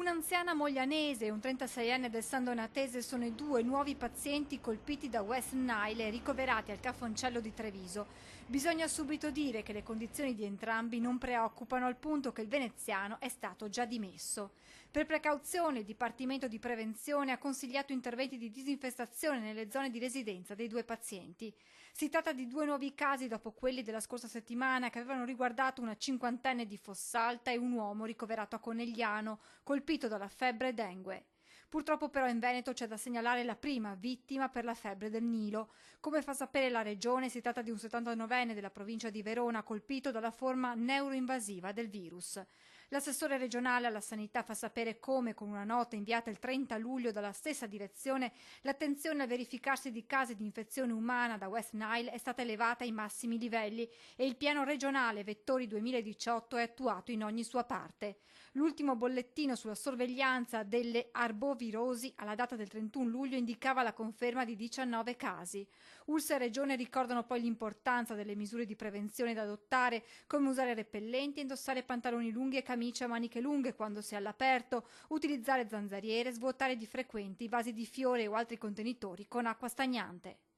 Un'anziana moglianese e un 36enne del San Donatese sono i due nuovi pazienti colpiti da West Nile e ricoverati al Cafoncello di Treviso. Bisogna subito dire che le condizioni di entrambi non preoccupano al punto che il veneziano è stato già dimesso. Per precauzione il Dipartimento di Prevenzione ha consigliato interventi di disinfestazione nelle zone di residenza dei due pazienti. Si tratta di due nuovi casi dopo quelli della scorsa settimana che avevano riguardato una cinquantenne di Fossalta e un uomo ricoverato a Conegliano, colpito dalla febbre dengue. Purtroppo però in Veneto c'è da segnalare la prima vittima per la febbre del Nilo. Come fa sapere la regione, si tratta di un 79enne della provincia di Verona colpito dalla forma neuroinvasiva del virus. L'assessore regionale alla sanità fa sapere come, con una nota inviata il 30 luglio dalla stessa direzione, l'attenzione al verificarsi di casi di infezione umana da West Nile è stata elevata ai massimi livelli e il piano regionale Vettori 2018 è attuato in ogni sua parte. L'ultimo bollettino sulla sorveglianza delle arbovirosi alla data del 31 luglio indicava la conferma di 19 casi. ULSS e Regione ricordano poi l'importanza delle misure di prevenzione da adottare, come usare repellenti, indossare pantaloni lunghi e camicie a maniche lunghe quando si è all'aperto, utilizzare zanzariere, svuotare di frequenti vasi di fiore o altri contenitori con acqua stagnante.